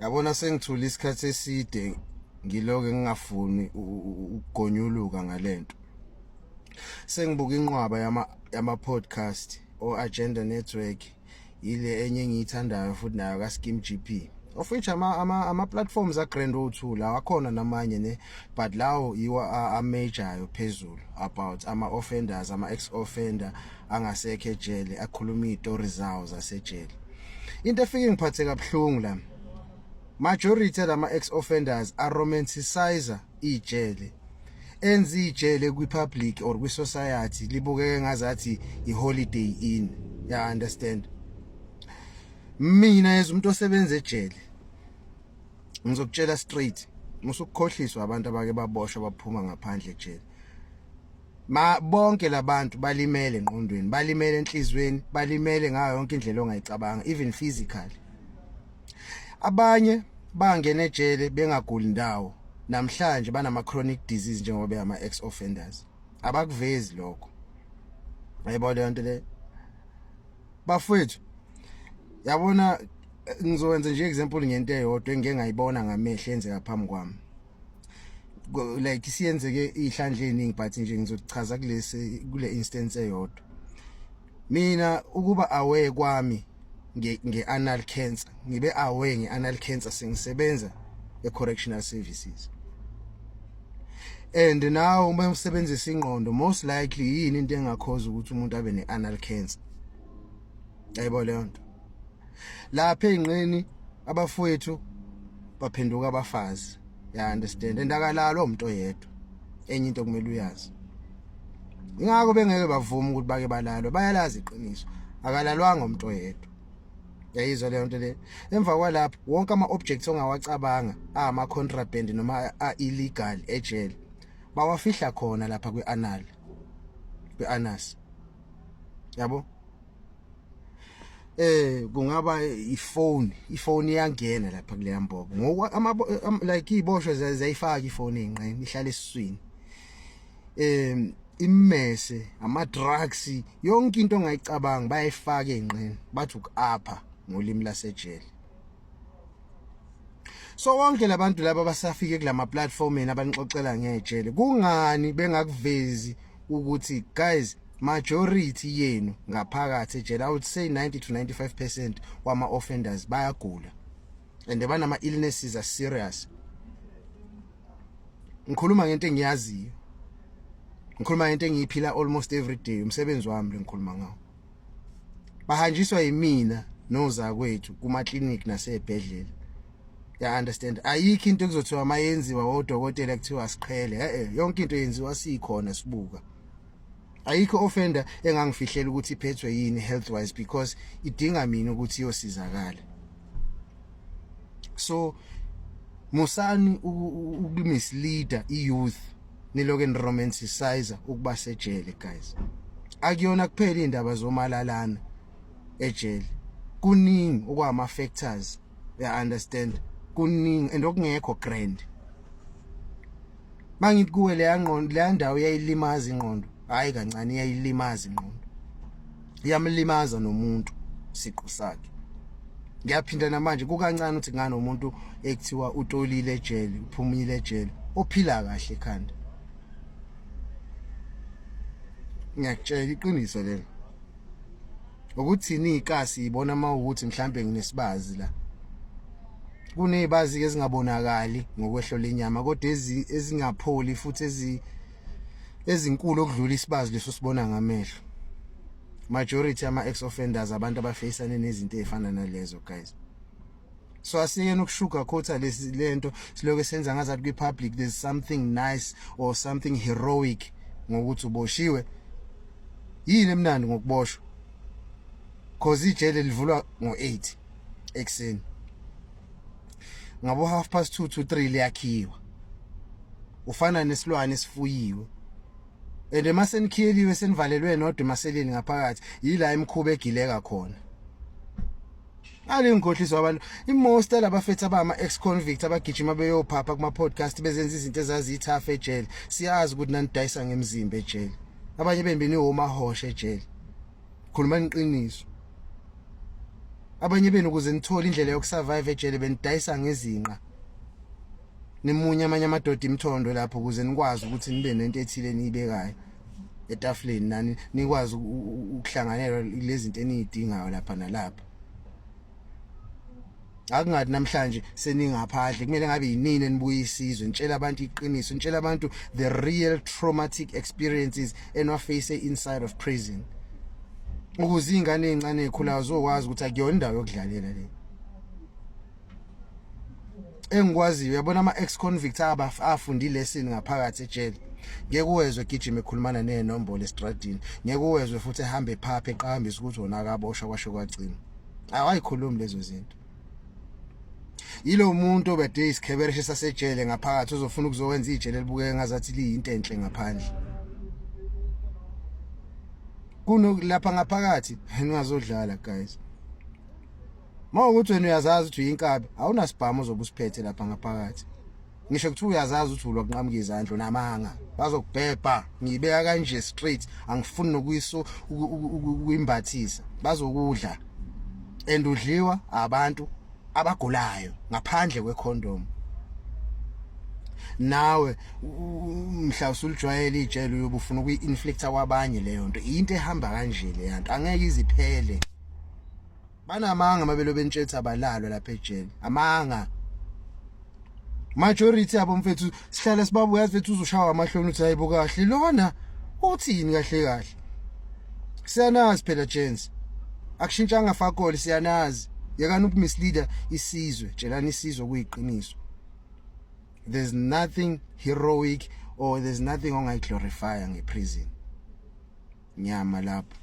Yabona sengithula isikhathi eside ngiloke ngingafuni ukugonyuluka ngalento. Sengibuka inqwaba yama podcast o Agenda Network ile enye engiyithandayo futhi nayo ka Scheme GP. Of which ama platforms a Grand O2 la akhona namanye ne, but lawo yiwa a major phezulu about ama offenders, ama ex offender angasekho ejele akhuluma izitori zawo zasejele. Into efike ngiphathe kabuhlungu la, majority lama ex offenders are romanticizer ijele, enza ijele kwi public or kwi society libukeke ngazathi I holiday inn. Ya understand? Mina as umuntu osebenza ejele ngizokutshela straight, musukukhohliswa abantu abake baboshwa baphuma ngaphandle ejele. Bonke labantu balimele engqondweni, balimele enhlizweni, balimele ngayo yonke indlela ongayicabanga, even physically. Abanye bangena ejele bengaguli ndawo, namhlanje banama chronic disease njengoba beyama ex offenders. Abakuvezi lokho. Ayibona lento le. Bafowethu, yabona ngizowenza nje example ngento eyodwa engeke ngayibona ngamehlo enzeka phambi kwami. Like siyenzeke ihlandle eningi but nje ngizochaza kule instance eyodwa. Mina ukuba aware kwami nge-anal cancer, ngibe aware nge-anal cancer sengisebenza e-correctional services. And now uma usebenzisa ingqondo, most likely yini into engakhoza ukuthi umuntu abe ne-anal cancer. Ayibona leyo nto. Lapha engqeni abafowethu baphenduka abafazi. Ya understand? Endakalalo umuntu oyedwa. Enye into kumele uyazi. Ingakho bengeke bavuma ukuthi bake balalwe, bayalazi iqiniso. Akalalwanga umuntu oyedwa. Yayizwa leyo nto le. Emva kwalapho wonke ama objects ongawacabanga ama contraband noma illegal ejele bawafihla khona lapha kwi-anal, kwi-anus. Yabo? Kungaba ifone iyangena lapha kule yambobo. Ngoku like iboshwe zayifaka ifone engqeni ihlala esiswini. Immese, ama drugs, yonke into ongayicabanga bayayifaka engqeni, bathi ukapha ngolimi lasejele. So wonke labantu laba basafike kulama platformeni abanixoxela ngejele, kungani bengakuvezi ukuthi guys, majority yenu ngaphakathi ejele, I would say 90 to 95% wama offenders bayagula and banama illnesses are serious. Ngikhuluma ngento engiyaziyo, ngikhuluma ngento engiyiphila almost every day, umsebenzi wami lengikhuluma ngawo. Bahanjiswa yimina noza kwethu kuma clinic nasebhedlela. Ya understand? Ayikho into ekuzothiwa mayenziwa odokotela kuthiwa siqhele. Yonke into yenziwa sikhona sibuka. Ayikho offender engangifihlela ukuthi iphethwe yini health wise because idinga mina ukuthi iyosizakala. So musani ukumisleader youth niloke romanticizer ukuba sejele guys. Akuyona kuphela indaba zomalalana ejele. Kuningi okwama factors. Ya understand? Kuningi and okungekho grand. Mangithi kuwe le ndawo yayilimaza ingqondo. Hayi kancane iyayilimaza ingqondo. Iyamlimaza nomuntu siqu sakhe. Ngiyaphinda namanje kukancane ukuthi ngane umuntu ekuthiwa utolile ejele, uphumile ejele, ophila kahle ekhanda. Ngiyakutshela iqiniso lelo. Ukuthi nikasi ibona mawukuthi mhlambe nginesibazi la. Kunezibazi ezingabonakali ngokwehlo lenyama kodwa ezingapholi futhi ezinkulu okudlula isibazi leso sibona ngamehlo. Majority ama ex offenders abantu abafaceane nezinto ezifana nalezo guys. So asiyena ukushuka khotha lento siloke senza ngazathi kwi public there's something nice or something heroic ngokuthi uboshiwe. Yini emnandi ngokuboshwa? Cause ijele livulwa ngo8 ekseni. Ngabo 2:30 to 3 liyakhiwa. Ufana nesilwane esifuyiwe. And masenikhiyeliwe senivalelwe nodwa emaseleni ngaphakathi, yila imkhuba egileka khona. Ngikhohliswa abantu, most labafethu abama ex convict abagijima beyophapha kuma podcast bezenza izinto ezazithafa ejele. Siyazi ukuthi nanidayisa ngemzimba ejele. Abanye bembini omahosha ejele. Khuluma iqiniso. abanye benu ukuze nithola indlela yokusurvive ejele benidayisa ngezinqa nimunye amanye amadoda imthondo lapho ukuze nikwazi ukuthi nibe nento ethile niyibekayo etafuleni nani nikwazi ukuhlanganela lezi zinto enizidingayo lapha nalapha. Akungathi namhlanje seningaphandle kumele ngabe yinini enibuye isizwe nitshela abantu iqiniso, nitshela abantu the real traumatic experiences enwaface inside of prison ukuze ingane ezincane ezikhulayo zokwazi ukuthi akuyona indawo yokudlalela le. Engikwaziyo yabona ama ex convicts afundile lesson ngaphakathi ejele, ngeke uwezwe gijima ekhulumana nezinombolo estradini, ngeke uwezwe futhi ehambe phapha eqhambisa ukuthi wona akaboshwa kwasho kwagcina. Awayikhulumi lezo zinto. Yilo muntu obede isikhebereshe sasejele ngaphakathi uzofuna ukuzowenza ijele libukeke ngazathi liyinto enhle ngaphandle. Lapha ngaphakathi ningazodlala guys. Mawukuthi wena uyazazi ukuthi uyinkabi, awunasibhamu uzobusiphethe lapha ngaphakathi. Ngisho ukuthi uyazazi ukuthi ulwa kunqamuka izandla namanga, bazokubhebha ngibeka kanje straight, angifuni nokuyiso ukuyimbathisa. Bazokudla endudliwa abantu abagulayo ngaphandle kwecondom. Nawe mhla usulijwayela ijele uyobufuna ukuyi-inflicta kwabanye leyo nto, into ehamba kanje le yanto angeke iziphele. Banamanga mabelo bentshetse abalalwa lapha ejele, amanga. Majority yabo mfethu sihlala sibabuya mfethu uzoshawa amahloni uthi hayibo kahle lona uthini kahle kahle. Siyanazi phela gents, akushintshanga fakoli siyanazi. Yakani ukumisleader isizwe, tshelani isizwe kuyiqiniso. There's nothing heroic or there's nothing ongayiglorify ngeprison. Nyama lapho.